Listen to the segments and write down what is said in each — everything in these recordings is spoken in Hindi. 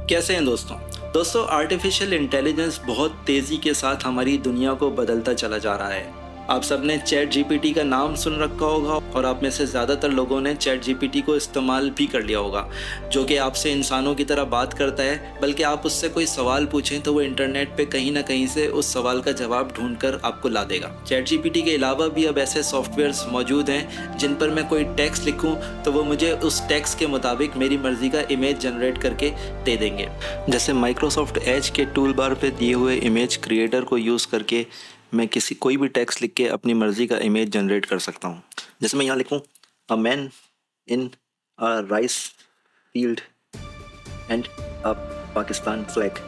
कैसे हैं दोस्तों आर्टिफिशियल इंटेलिजेंस बहुत तेज़ी के साथ हमारी दुनिया को बदलता चला जा रहा है। आप सबने चैट जीपीटी का नाम सुन रखा होगा और आप में से ज़्यादातर लोगों ने चैट जीपीटी को इस्तेमाल भी कर लिया होगा, जो कि आपसे इंसानों की तरह बात करता है। बल्कि आप उससे कोई सवाल पूछें तो वो इंटरनेट पे कहीं ना कहीं से उस सवाल का जवाब ढूंढकर आपको ला देगा। चैट जीपीटी के अलावा भी अब ऐसे सॉफ्टवेयर्स मौजूद हैं जिन पर मैं कोई टेक्स्ट लिखूं तो वो मुझे उस टेक्स्ट के मुताबिक मेरी मर्ज़ी का इमेज जनरेट करके दे देंगे। जैसे माइक्रोसॉफ्ट एज के टूल बार पे दिए हुए इमेज क्रिएटर को यूज़ करके मैं कोई भी टेक्स्ट लिख के अपनी मर्ज़ी का इमेज जनरेट कर सकता हूँ। जैसे मैं यहाँ लिखूँ a man in a rice field and a Pakistan flag,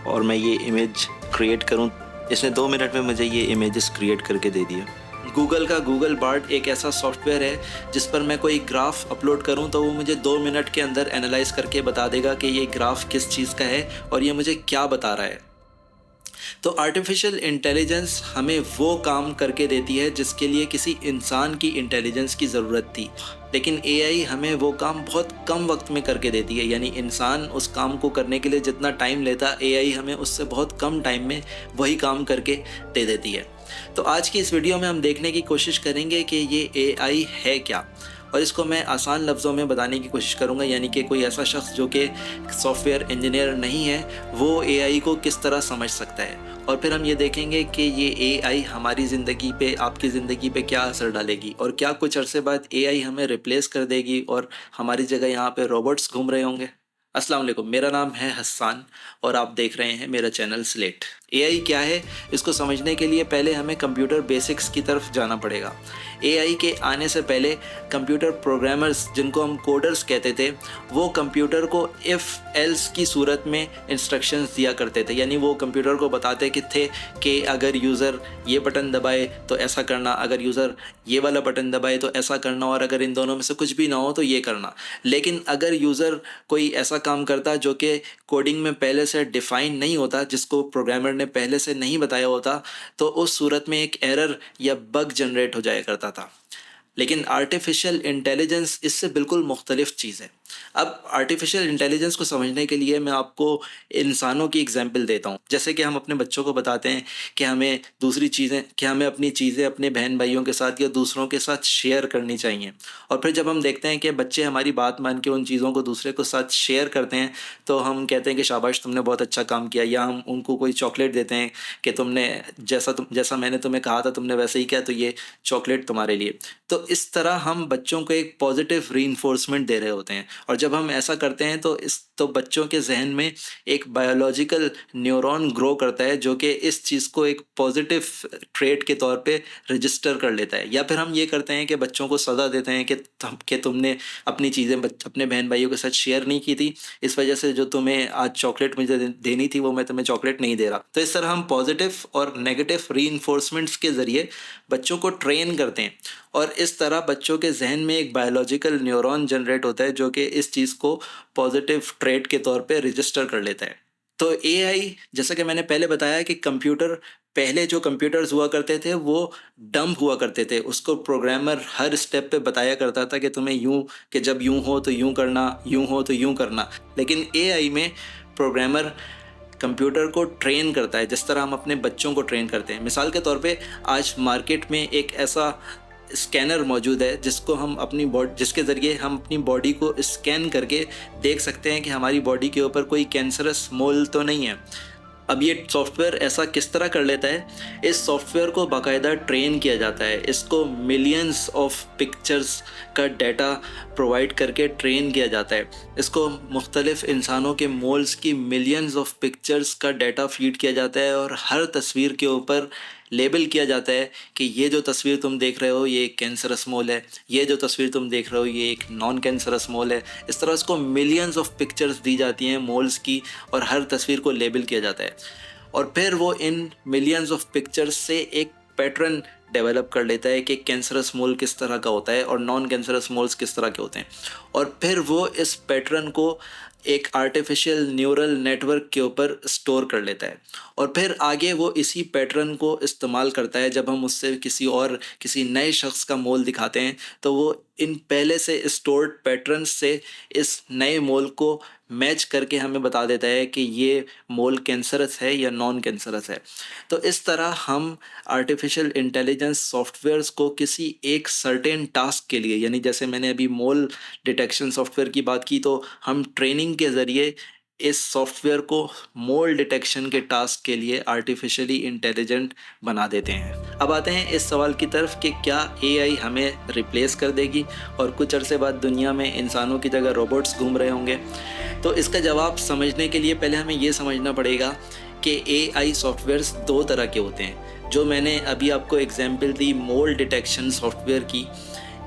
और मैं ये इमेज क्रिएट करूँ। इसने 2 मिनट में मुझे ये इमेजेस क्रिएट करके दे दिए। गूगल का गूगल बार्ड एक ऐसा सॉफ्टवेयर है जिस पर मैं कोई ग्राफ अपलोड करूं तो वो मुझे 2 मिनट के अंदर एनालाइज करके बता देगा कि ये ग्राफ किस चीज़ का है और ये मुझे क्या बता रहा है। तो आर्टिफिशियल इंटेलिजेंस हमें वो काम करके देती है जिसके लिए किसी इंसान की इंटेलिजेंस की ज़रूरत थी, लेकिन एआई हमें वो काम बहुत कम वक्त में करके देती है। यानी इंसान उस काम को करने के लिए जितना टाइम लेता, एआई हमें उससे बहुत कम टाइम में वही काम करके दे देती है। तो आज की इस वीडियो में हम देखने की कोशिश करेंगे कि ये एआई है क्या, और इसको मैं आसान लफ्ज़ों में बताने की कोशिश करूँगा। यानी कि कोई ऐसा शख्स जो कि सॉफ्टवेयर इंजीनियर नहीं है वो एआई को किस तरह समझ सकता है। और फिर हम ये देखेंगे कि ये एआई हमारी ज़िंदगी पे, आपकी ज़िंदगी पे क्या असर डालेगी, और क्या कुछ अरसे बाद एआई हमें रिप्लेस कर देगी और हमारी जगह यहाँ पे रोबोट्स घूम रहे होंगे। अस्सलाम वालेकुम, मेरा नाम है हस्सान और आप देख रहे हैं मेरा चैनल स्लेट। एआई क्या है, इसको समझने के लिए पहले हमें कंप्यूटर बेसिक्स की तरफ जाना पड़ेगा। एआई के आने से पहले कंप्यूटर प्रोग्रामर्स, जिनको हम कोडर्स कहते थे, वो कंप्यूटर को इफ़ एल्स की सूरत में इंस्ट्रक्शंस दिया करते थे। यानी वो कंप्यूटर को बताते थे कि अगर यूज़र ये बटन दबाए तो ऐसा करना, अगर यूज़र ये वाला बटन दबाए तो ऐसा करना, और अगर इन दोनों में से कुछ भी ना हो तो ये करना। लेकिन अगर यूज़र कोई ऐसा काम करता जो कि कोडिंग में पहले से डिफ़ाइन नहीं होता, जिसको प्रोग्रामर ने पहले से नहीं बताया होता, तो उस सूरत में एक एरर या बग जनरेट हो जाया करता था। लेकिन आर्टिफिशियल इंटेलिजेंस इससे बिल्कुल मुख्तलिफ चीज़ है। अब आर्टिफिशियल इंटेलिजेंस को समझने के लिए मैं आपको इंसानों की एग्जांपल देता हूँ। जैसे कि हम अपने बच्चों को बताते हैं कि हमें अपनी चीज़ें अपने बहन भाइयों के साथ या दूसरों के साथ शेयर करनी चाहिए। और फिर जब हम देखते हैं कि बच्चे हमारी बात मान के उन चीज़ों को दूसरे के साथ शेयर करते हैं तो हम कहते हैं कि शाबाश, तुमने बहुत अच्छा काम किया। या हम उनको कोई चॉकलेट देते हैं कि तुमने जैसा मैंने तुम्हें कहा था तुमने वैसे ही किया, तो ये चॉकलेट तुम्हारे लिए। तो इस तरह हम बच्चों को एक पॉजिटिव रीइंफोर्समेंट दे रहे होते हैं। और जब हम ऐसा करते हैं तो बच्चों के जहन में एक बायोलॉजिकल न्यूरॉन ग्रो करता है जो कि इस चीज़ को एक पॉजिटिव ट्रेट के तौर पे रजिस्टर कर लेता है। या फिर हम ये करते हैं कि बच्चों को सज़ा देते हैं कि तुमने अपनी चीज़ें अपने बहन भाइयों के साथ शेयर नहीं की थी, इस वजह से जो तुम्हें आज चॉकलेट मुझे देनी थी वो मैं तुम्हें चॉकलेट नहीं दे रहा। तो इस तरह हम पॉजिटिव और नेगेटिव रीइंफोर्समेंट्स के ज़रिए बच्चों को ट्रेन करते हैं, और इस तरह बच्चों के जहन में एक बायोलॉजिकल न्यूरॉन जनरेट होता है जो कि इस चीज़ को पॉजिटिव ट्रेट के तौर पे रजिस्टर कर लेता है। तो एआई, जैसा कि मैंने पहले बताया कि पहले जो कंप्यूटर्स हुआ करते थे वो डम्ब हुआ करते थे। उसको प्रोग्रामर हर स्टेप पे बताया करता था कि तुम्हें कि जब यूं हो तो यूं करना, यूं हो तो यूं करना। लेकिन एआई में प्रोग्रामर कंप्यूटर को ट्रेन करता है जिस तरह हम अपने बच्चों को ट्रेन करते हैं। मिसाल के तौर पे आज मार्केट में एक ऐसा स्कैनर मौजूद है जिसके ज़रिए हम अपनी बॉडी को स्कैन करके देख सकते हैं कि हमारी बॉडी के ऊपर कोई कैंसरस मोल तो नहीं है। अब ये सॉफ्टवेयर ऐसा किस तरह कर लेता है? इस सॉफ्टवेयर को बाकायदा ट्रेन किया जाता है। इसको मिलियंस ऑफ पिक्चर्स का डाटा प्रोवाइड करके ट्रेन किया जाता है। इसको मुख्तलिफ इंसानों के मोल्स की मिलियंस ऑफ पिक्चर्स का डाटा फीड किया जाता है, और हर तस्वीर के ऊपर लेबल किया जाता है कि ये जो तस्वीर तुम देख रहे हो ये एक कैंसरस मोल है, ये जो तस्वीर तुम देख रहे हो ये एक नॉन कैंसरस मोल है। इस तरह इसको मिलियंस ऑफ पिक्चर्स दी जाती हैं मोल्स की, और हर तस्वीर को लेबल किया जाता है। और फिर वो इन मिलियंस ऑफ पिक्चर्स से एक पैटर्न डेवलप कर लेता है कि कैंसरस मोल किस तरह का होता है और नॉन कैंसरस मोल्स किस तरह के होते हैं। और फिर वो इस पैटर्न को एक आर्टिफिशियल न्यूरल नेटवर्क के ऊपर स्टोर कर लेता है, और फिर आगे वो इसी पैटर्न को इस्तेमाल करता है। जब हम उससे किसी नए शख्स का मोल दिखाते हैं तो वो इन पहले से स्टोर्ड पैटर्न्स से इस नए मोल को मैच करके हमें बता देता है कि ये मोल कैंसरस है या नॉन कैंसरस है। तो इस तरह हम आर्टिफिशियल इंटेलिजेंस सॉफ्टवेयर्स को किसी एक सर्टेन टास्क के लिए, यानी जैसे मैंने अभी मोल डिटेक्शन सॉफ्टवेयर की बात की, तो हम ट्रेनिंग के ज़रिए इस सॉफ्टवेयर को मोल डिटेक्शन के टास्क के लिए आर्टिफिशियली इंटेलिजेंट बना देते हैं। अब आते हैं इस सवाल की तरफ कि क्या एआई हमें रिप्लेस कर देगी और कुछ अरसे बाद दुनिया में इंसानों की जगह रोबोट्स घूम रहे होंगे। तो इसका जवाब समझने के लिए पहले हमें ये समझना पड़ेगा कि एआई सॉफ्टवेयर्स दो तरह के होते हैं। जो मैंने अभी आपको एग्जांपल दी मोल डिटेक्शन सॉफ्टवेयर की,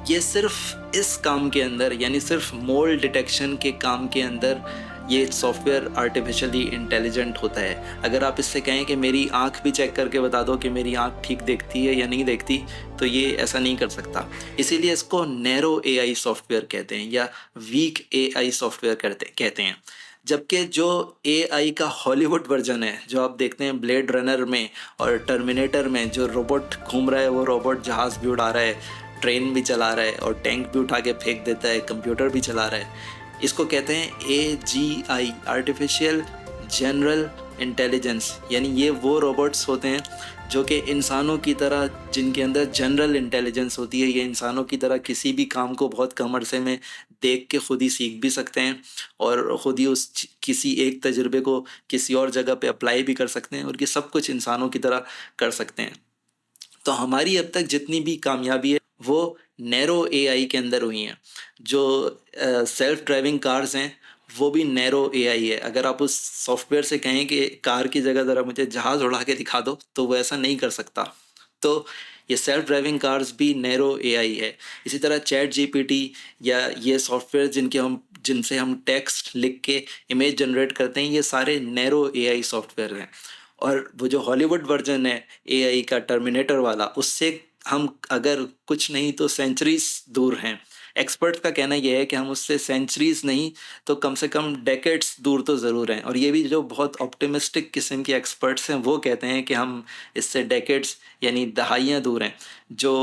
ये सिर्फ इस काम के अंदर, यानी सिर्फ मोल डिटेक्शन के काम के अंदर ये सॉफ्टवेयर आर्टिफिशियली इंटेलिजेंट होता है। अगर आप इससे कहें कि मेरी आँख भी चेक करके बता दो कि मेरी आँख ठीक देखती है या नहीं देखती, तो ये ऐसा नहीं कर सकता। इसीलिए इसको नैरो एआई सॉफ्टवेयर कहते हैं या वीक एआई सॉफ्टवेयर कहते हैं। जबकि जो एआई का हॉलीवुड वर्जन है, जो आप देखते हैं ब्लेड रनर में और टर्मिनेटर में, जो रोबोट घूम रहा है, वो रोबोट जहाज़ भी उड़ा रहा है, ट्रेन भी चला रहा है और टैंक भी उठा के फेंक देता है, कंप्यूटर भी चला रहा है, इसको कहते हैं एजीआई, आर्टिफिशियल जनरल इंटेलिजेंस। यानी ये वो रोबोट्स होते हैं जो कि इंसानों की तरह, जिनके अंदर जनरल इंटेलिजेंस होती है। ये इंसानों की तरह किसी भी काम को बहुत कम अरसे में देख के खुद ही सीख भी सकते हैं और ख़ुद ही उस किसी एक तजुर्बे को किसी और जगह पे अप्लाई भी कर सकते हैं, और ये सब कुछ इंसानों की तरह कर सकते हैं। तो हमारी अब तक जितनी भी कामयाबी है वो नैरो एआई के अंदर हुई हैं। जो सेल्फ ड्राइविंग कार्स हैं वो भी नैरो एआई है। अगर आप उस सॉफ्टवेयर से कहें कि कार की जगह ज़रा मुझे जहाज़ उड़ा के दिखा दो, तो वो ऐसा नहीं कर सकता। तो ये सेल्फ ड्राइविंग कार्स भी नैरो एआई है। इसी तरह चैट जीपीटी या ये सॉफ्टवेयर जिनसे हम टेक्स्ट लिख के इमेज जनरेट करते हैं, ये सारे नैरो एआई सॉफ्टवेयर हैं। और वो जो हॉलीवुड वर्जन है एआई का, टर्मिनेटर वाला, उससे हम अगर कुछ नहीं तो सेंचुरीज दूर हैं। एक्सपर्ट का कहना यह है कि हम उससे सेंचुरीज नहीं तो कम से कम डेकेड्स दूर तो ज़रूर हैं। और ये भी जो बहुत ऑप्टिमिस्टिक किस्म के एक्सपर्ट्स हैं वो कहते हैं कि हम इससे डेकेड्स यानी दहाइयाँ दूर हैं। जो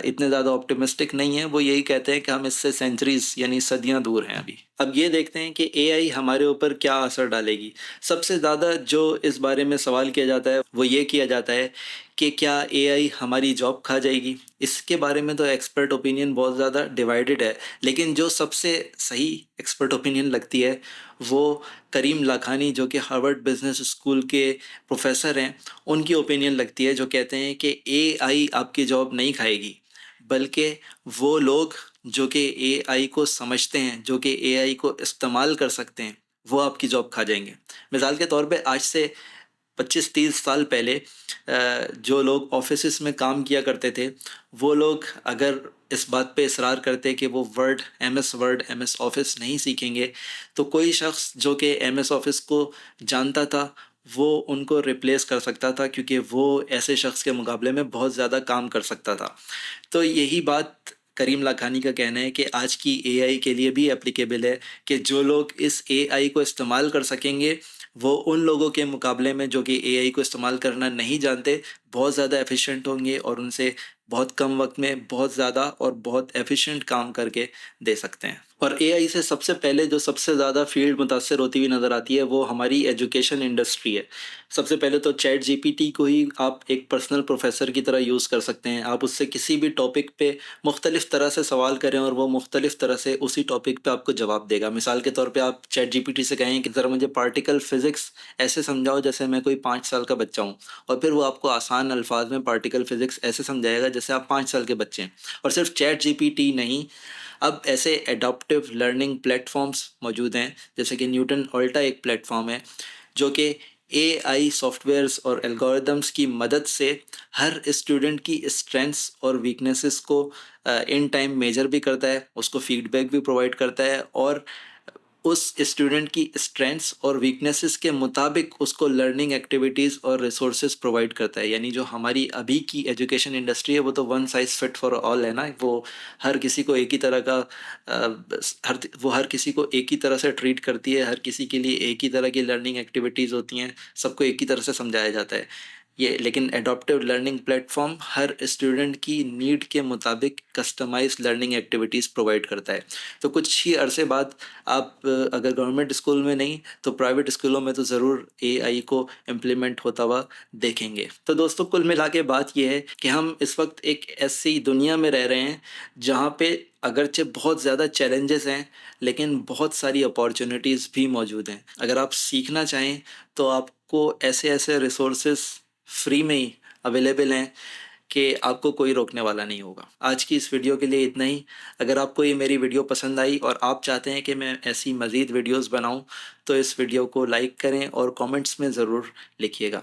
इतने ज़्यादा ऑप्टिमिस्टिक नहीं हैं वो यही कहते हैं कि हम इससे सेंचुरीज यानी सदियाँ दूर हैं अभी। अब ये देखते हैं कि एआई हमारे ऊपर क्या असर डालेगी। सबसे ज़्यादा जो इस बारे में सवाल किया जाता है वो ये किया जाता है कि क्या एआई हमारी जॉब खा जाएगी। इसके बारे में तो एक्सपर्ट ओपिनियन बहुत ज़्यादा डिवाइडेड है, लेकिन जो सबसे सही एक्सपर्ट ओपिनियन लगती है वो करीम लाखानी, जो कि हार्वर्ड बिजनेस स्कूल के प्रोफेसर हैं, उनकी ओपिनियन लगती है, जो कहते हैं कि एआई आपकी जॉब नहीं खाएगी, बल्कि वो लोग जो कि एआई को समझते हैं, जो कि एआई को इस्तेमाल कर सकते हैं, वो आपकी जॉब खा जाएंगे। मिसाल के तौर पे आज से 25-30 साल पहले जो लोग ऑफिस में काम किया करते थे, वो लोग अगर इस बात पे इसरार करते कि वो वर्ड, एमएस ऑफिस नहीं सीखेंगे, तो कोई शख्स जो कि एमएस ऑफिस को जानता था वो उनको रिप्लेस कर सकता था, क्योंकि वो ऐसे शख्स के मुकाबले में बहुत ज़्यादा काम कर सकता था। तो यही बात करीम लाखानी का कहना है कि आज की एआई के लिए भी एप्लीकेबल है कि जो लोग इस एआई को इस्तेमाल कर सकेंगे वो उन लोगों के मुकाबले में जो कि एआई को इस्तेमाल करना नहीं जानते बहुत ज़्यादा एफिशिएंट होंगे और उनसे बहुत कम वक्त में बहुत ज़्यादा और बहुत एफिशिएंट काम करके दे सकते हैं। और एआई से सबसे पहले जो सबसे ज़्यादा फील्ड मुतासर होती हुई नज़र आती है वो हमारी एजुकेशन इंडस्ट्री है। सबसे पहले तो चैट जीपीटी को ही आप एक पर्सनल प्रोफेसर की तरह यूज़ कर सकते हैं। आप उससे किसी भी टॉपिक पे मुख्तलिफ़ तरह से सवाल करें और वो मुख्तलिफ़ तरह से उसी टॉपिक पे आपको जवाब देगा। मिसाल के तौर पे आप चैट जीपीटी से कहें कि ज़रा मुझे पार्टिकल फ़िज़िक्स ऐसे समझाओ जैसे मैं कोई 5 साल का बच्चा हूँ, और फिर वो आपको आसान अल्फाज में पार्टिकल फ़िज़िक्स ऐसे समझाएगा जैसे आप 5 साल के बच्चे हैं। और सिर्फ चैट जीपीटी नहीं, अब ऐसे एडॉप्टिव लर्निंग प्लेटफॉर्म्स मौजूद हैं, जैसे कि न्यूटन अल्टा एक प्लेटफॉर्म है जो कि एआई सॉफ्टवेयर्स और एल्गोरिदम्स की मदद से हर स्टूडेंट की स्ट्रेंथ्स और वीकनेसेस को इन टाइम मेजर भी करता है, उसको फीडबैक भी प्रोवाइड करता है और उस स्टूडेंट की स्ट्रेंथ्स और वीकनेसेस के मुताबिक उसको लर्निंग एक्टिविटीज़ और रिसोर्सेज प्रोवाइड करता है। यानी जो हमारी अभी की एजुकेशन इंडस्ट्री है वो तो one size fit for all है ना। वो हर किसी को एक ही तरह का हर किसी को एक ही तरह से ट्रीट करती है, हर किसी के लिए एक ही तरह की लर्निंग एक्टिविटीज़ होती हैं, सबको एक ही तरह से समझाया जाता है। ये लेकिन एडॉप्टिव लर्निंग प्लेटफॉर्म हर स्टूडेंट की नीड के मुताबिक कस्टमाइज लर्निंग एक्टिविटीज़ प्रोवाइड करता है। तो कुछ ही अरसे बाद आप अगर गवर्नमेंट स्कूल में नहीं तो प्राइवेट स्कूलों में तो ज़रूर एआई को इम्प्लीमेंट होता हुआ देखेंगे। तो दोस्तों, कुल मिला के बात यह है कि हम इस वक्त एक ऐसी दुनिया में रह रहे हैं जहाँ पे अगरचे बहुत ज़्यादा चैलेंजेस हैं लेकिन बहुत सारी अपॉर्चुनिटीज़ भी मौजूद हैं। अगर आप सीखना चाहें तो आपको ऐसे ऐसे रिसोर्सेज फ्री में ही अवेलेबल हैं कि आपको कोई रोकने वाला नहीं होगा। आज की इस वीडियो के लिए इतना ही। अगर आपको ये मेरी वीडियो पसंद आई और आप चाहते हैं कि मैं ऐसी मज़ीद वीडियोस बनाऊं तो इस वीडियो को लाइक करें और कमेंट्स में ज़रूर लिखिएगा।